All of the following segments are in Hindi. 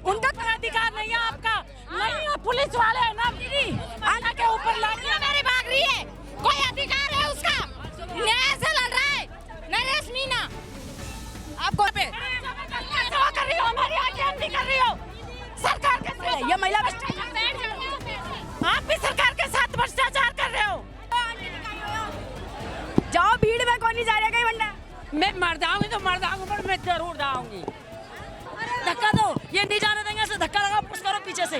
उनका कोई अधिकार नहीं है आपका, नहीं है पुलिस वाले है ना दीदी, आना के ऊपर लाठी मेरी भाग रही है, कोई अधिकार है उसका, न्याय से लड़ रहा है, नहीं रश्मीना आपको पे कर रही हो, हमारी आज्ञा भी कर रही हो, सरकार के ये महिला आप भी सरकार के साथ भ्रष्टाचार कर रहे हो। जाओ भीड़ में कौन नहीं जा रहा, कहीं बंदा मैं मर जाऊंगी तो मर जाऊंगी, पर मैं जरूर जाऊंगी। धक्का दो, ये नहीं जाने देंगे, ऐसे धक्का लगाओ, पुश करो पीछे से,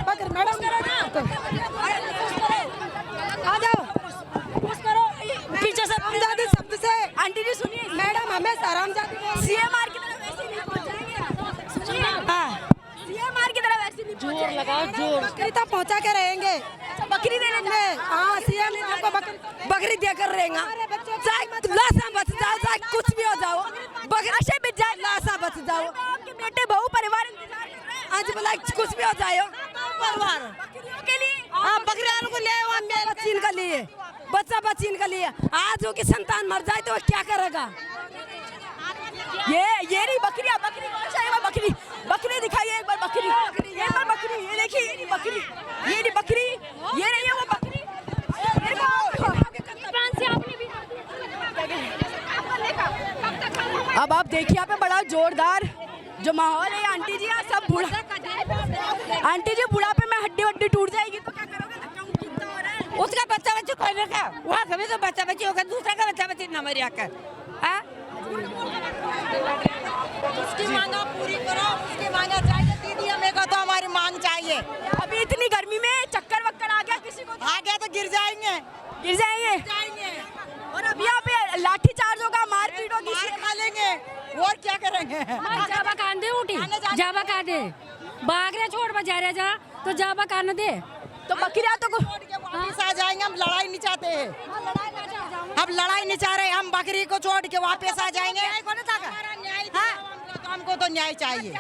पकड़ मैडम आ जाओ, पुश करो पीछे से, शब्द से। आंटी जी सुनिए, मैडम हमें हरामजादी सीएमआर की तरफ ऐसे नहीं पहुंचाएंगे, सीएमआर की तरफ ऐसे नहीं, जोर लगाओ, जोर बकरी तक पहुंचा के रहेंगे, बकरी देने में, हाँ सीएम आपको बकरी देकर रहेंगे, चाहे लाशा बच जाओ, चाहे कुछ भी हो जाओ, बकरा से भी जाए, लाशा बच जाओ, आपके बेटे बहू परिवार इंतजार कर रहे हैं, आज बोला कुछ भी हो जाए परिवार के लिए, हाँ बकरियों को ले बच्चीन का लिए, बच्चा बच्चीन का लिए, आज वो की संतान मर जाए तो वो क्या करेगा। ये रही बकरियां, बकरी कौन सा है वो बकरी, बकरी दिखाइए एक बार, बकरी एक बार, बकरी ये देखिए, ये रही बकरी, ये रही बकरी, ये रही है वो बकरी। अब आप देखिए यहाँ पे बड़ा जोरदार जो माहौल है, आंटी जी सब बूढ़ा, आंटी जी बुढ़ापे में हड्डी वड्डी टूट जाएगी तो क्या करोगे, उसका बच्चा बच्ची कोई नहीं का, वहाँ कभी तो बच्चा बच्ची होगा, दूसरा का बच्चा बच्ची न मर आकर, उसकी मांगा पूरी करो, उसकी मांगा चाहिए दीदी, हमें को तो हमारी मांग चाहिए। अभी इतनी गर्मी में चक्कर वक्कर आ गया किसी को, आ गया तो गिर जाएंगे, गिर जाएंगे, और अब यहाँ पे लाठी चार्ज होगा, मारपीट होगी, खा लेंगे, और क्या करेंगे। जाबा कान दे उठी, जाबा कान दे, भाग रहे छोड़ बजा रहे जा तो जाबा कान दे, तो बकरियां तो वापस आ जाएंगे, हम लड़ाई नहीं चाहते हैं, हम लड़ाई नहीं चाह रहे, हम बकरी को छोड़ के वापस आ जाएंगे, हमको तो न्याय चाहिए।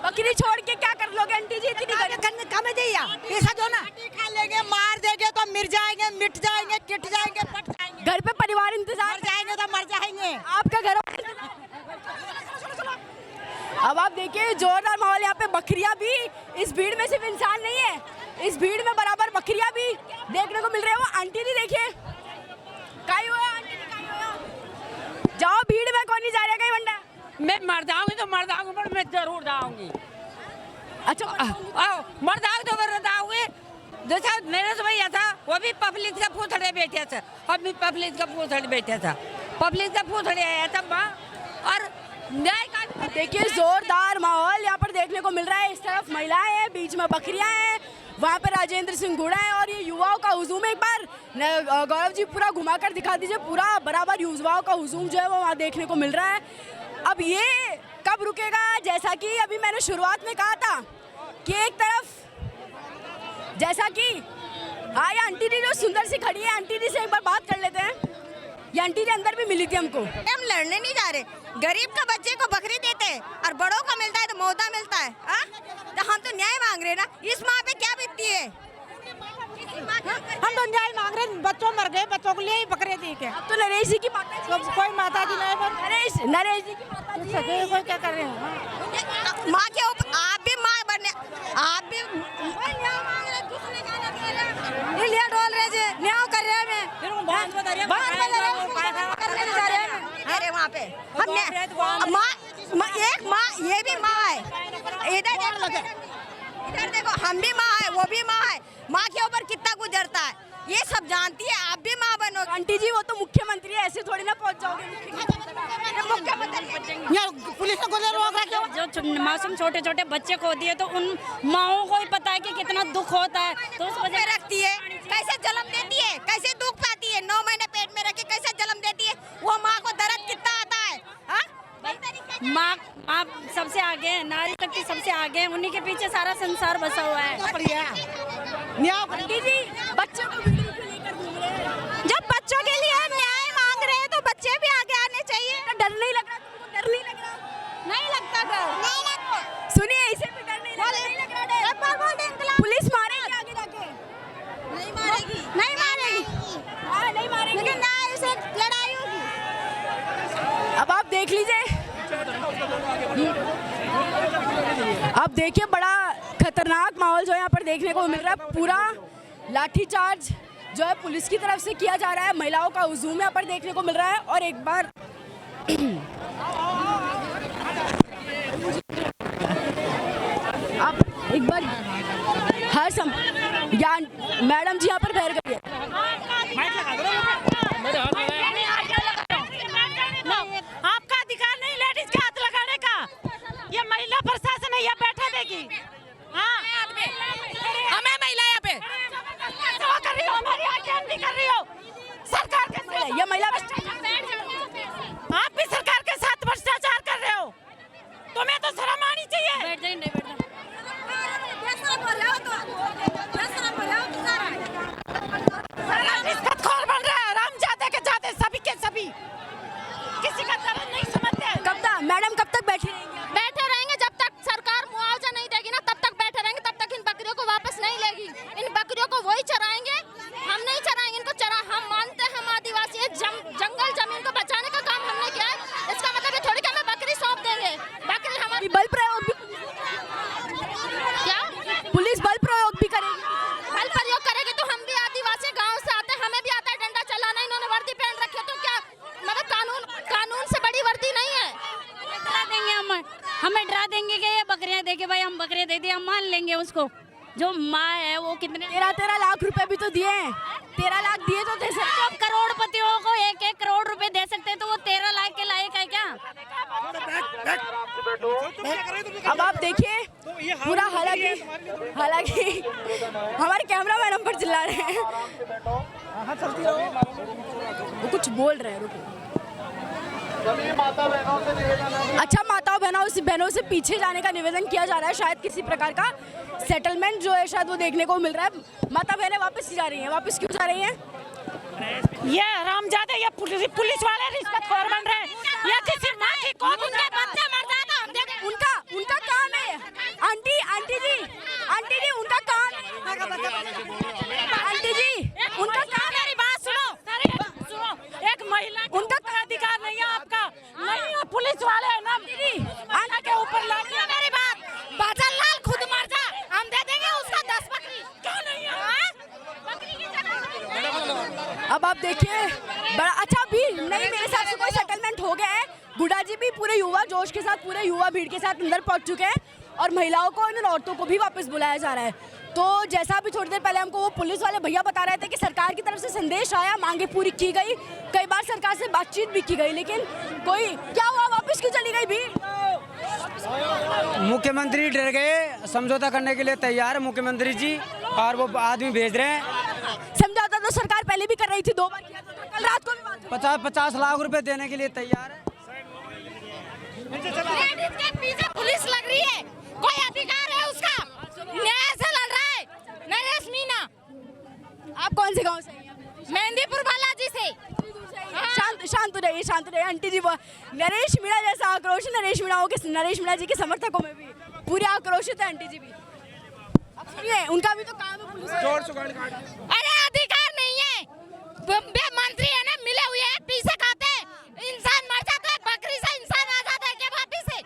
बकरी छोड़ के क्या कर लोगे आंटी जी, इतनी कम दिया पैसा दो ना, खा लेंगे, मार देंगे तो मिट जाएंगे, मिट जाएंगे, किट जाएंगे, पट जाएंगे, घर पे परिवार इंतजार जाएंगे तो मर जाएंगे, आपका घर। अब आप देखिए जोरदार माहौल, यहाँ पे बकरियां भी, इस भीड़ में सिर्फ इंसान नहीं है, इस भीड़ में बराबर बकरियां भी देखने को मिल रहे हैं। वो आंटी जी देखिए, काई हुआ आंटी जी, काई हुआ, जाओ भीड़ में कौन नहीं जा रहा, कहीं बंदा मैं मर जाऊंगी तो मर जाऊंगी, पर मैं जरूर जाऊंगी। अच्छा आओ मर जाओ तो मर जाओगे, जैसा मेरे से भैया था, वो भी पब्लिक का पूछड़े बैठे थे, अब भी पब्लिक का पूछड़े बैठे था, पब्लिक का पूछड़े आया था वहाँ, और न्याय का देखिए जोरदार माहौल यहाँ पर देखने को मिल रहा है। इस तरफ महिलाएं हैं, बीच में बकरियां हैं, वहाँ पर राजेंद्र सिंह गुड़ा है, और ये युवाओं का हुजूम, एक बार गौरव जी पूरा घुमाकर दिखा दीजिए, पूरा बराबर युवाओं का हुजूम जो है वो वहाँ देखने को मिल रहा है। अब ये कब रुकेगा, जैसा कि अभी मैंने शुरुआत में कहा था कि एक तरफ जैसा कि हाँ, ये आंटी जी जो सुंदर सी खड़ी है, आंटी जी से एक बार बात कर लेते हैं। ये आंटी जी अंदर भी मिली थी हमको। हम लड़ने नहीं जा रहे, गरीब का बच्चे को बकरी देते हैं और बड़ों को मिलता है तो मौदा मिलता है, तो हम तो न्याय मांग रहे ना, इस माँ पे क्या बीतती है, हम तो न्याय मांग रहे, बच्चों मर गए, बच्चों को लिए बकरे दी के, अब तो नरेश जी की माता जी, कोई माता जी नहीं, नरेश जी की माता जी कोई क्या कर रहे हैं, माँ के ऊपर आप भी माँ बने, आप भी लिया डोल रहे थे, न्याय कर रहे हैं, अरे वहाँ पे हमने माँ, एक माँ, ये भी माँ है, इधर देखो, हम भी माँ है, वो भी माँ है, माँ के ऊपर कितना गुजरता है, ये सब जानती है, आप भी माँ बनो। आंटी जी वो तो मुख्यमंत्री है, ऐसे थोड़ी ना पहुँच जाओगे, पुलिस को जो मासूम छोटे छोटे बच्चे खो दिए, तो उन माओं को ही पता है कि कितना दुख होता है, तो उस वजह रखती है, कैसे जन्म देती है, कैसे दुख पाती है, 9 महीने पेट में रखे कैसे जन्म देती है, वो माँ को दर्द कितना आता है, माँ आप सबसे आगे हैं, नारी शक्ति सबसे आगे हैं, उन्हीं के पीछे सारा संसार बसा हुआ है। आंटी जी बच्चों को जब बच्चों के लिए न्याय मांग रहे हैं तो बच्चे भी आगे आने चाहिए। डर नहीं लग रहा तुमको, डर नहीं लग रहा, नहीं लगता डर, सुनिए इसे भी डर नहीं लग रहा, पुलिस मारेगी आगे जाके, नहीं मारेगी, नहीं मारेगी, हाँ नहीं मारेगी, लेकिन न्याय से लड़ाई होगी। अब आप देख लीजिए, अब देखिए बड़ा खतरनाक माहौल जो यहाँ पर देखने को मिल रहा है। पूरा लाठीचार्ज जो है पुलिस की तरफ से किया जा रहा है, महिलाओं का हुजूम यहाँ पर देखने को मिल रहा है। और एक बार आप एक बार मैडम जी यहाँ पर बैठ गई है। आपका अधिकार नहीं लेडीज के हाथ लगाने का, ये महिला प्रशासन है, ये बैठा देगी। हाँ हमें महिला यहाँ पे सेवा कर रही हो, हमारी आज्ञा नहीं कर रही हो सरकार के, ये महिला आप भी सरकार के साथ भ्रष्टाचार कर रहे हो, तुम्हें तो शर्म आनी चाहिए। बैठ जाइए, नहीं बैठ रिश्वतखोर बन रहा है, रामजादे के जाते सभी के सभी, किसी का दर्द नहीं समझते। कब तक मैडम, कब तक बैठी रहेंगी? बैठे रहेंगे जब तक सरकार मुआवजा नहीं देगी ना, तब तक बैठे रहेंगे, तब तक इन बकरियों को वापस नहीं लेगी। इन बकरियों को वही चराएंगे, हम नहीं चराएंगे इनको। हम मानते हैं हम आदिवासी जंगल जमीन को बचाने का काम हमने किया है, इसका मतलब ये थोड़ी कि हमें बकरी सौंप देंगे। बकरी हमारी बल प्रयोग भी, क्या पुलिस बल प्रयोग भी करेगी? बल प्रयोग करेगी तो हम भी आदिवासी गाँव से आते हैं, हमें भी आता है डंडा चलाना। इन्होंने वर्दी पहन रखी है तो क्या मतलब कानून से बड़ी वर्दी नहीं है। डरा देंगे हमें डरा देंगे कि ये बकरियां देके भाई हम बकरियां दे दिए, हम मान लेंगे उसको। जो माँ है वो कितने 13 लाख रुपए भी तो दिए हैं, 13 लाख दिए तो दे सकते। अब करोड़पतियों को 1-1 करोड़ रुपए दे सकते हैं, तो वो 13 लाख के लायक है क्या? अब आप देखिए पूरा, हालांकि हमारे कैमरा मैन हम पर चिल्ला रहे हैं, वो कुछ बोल रहे हैं, रुको। अच्छा, माताओं बहनों से पीछे जाने का निवेदन किया जा रहा है, शायद किसी प्रकार का सेटलमेंट जो है शायद वो देखने को मिल रहा है। माता बहनें वापस जा रही हैं, वापस क्यों जा रही हैं? ये रामजादे, ये पुलिस वाले रिश्वतखोर बन रहे हैं, ये किसी माँ की को उनके बच्चे मर जाता हम देख। उनका काम है। आंटी जी उनका काम है। आंटी जी उनका काम है। मेरी बात सुनो, एक महिला उनका अधिकार नहीं है आपका, नहीं है पुलिस वाले है ना आना के ऊपर लाठी। मेरी बात, बादल लाल खुद मर जा, हम दे देंगे उसका 10 बकरी, क्यों नहीं है? बकरी की जगह अब आप देखिए बड़ा अच्छा भी नहीं, मेरे हिसाब से कोई सेटलमेंट हो गया है। गुडा जी भी पूरे युवा जोश के साथ, पूरे युवा भीड़ के साथ अंदर पहुंच चुके हैं और महिलाओं को, इन औरतों को भी वापस बुलाया जा रहा है। तो जैसा अभी थोड़ी देर पहले हमको वो पुलिस वाले भैया बता रहे थे कि सरकार की तरफ से संदेश आया, मांगे पूरी की गई, कई बार सरकार से बातचीत भी की गई, लेकिन कोई क्या हुआ, वापस क्यों चली गई भीड़? मुख्यमंत्री डर गए, समझौता करने के लिए तैयार है मुख्यमंत्री जी, और वो आदमी भेज रहे हैं। समझौता तो सरकार पहले भी कर रही थी, 2 बार किया था, कल रात को भी बात हुई। 50 लाख रुपए देने के लिए तैयार है। लेडीज के पीछे पुलिस लग रही है, कोई अधिकार है उसका? न्याय से लड़ रहा है नरेश मीणा। आप कौन से गांव से हैं? मेहंदीपुर बालाजी से। शांत रहिए आंटी जी। नरेश मीणा जैसा आक्रोश नरेश मीणा जी के समर्थकों में भी पूरे आक्रोशित है आंटी जी भी। अब सुनिए, उनका भी तो काम है पुलिस। अरे अधिकार नहीं है,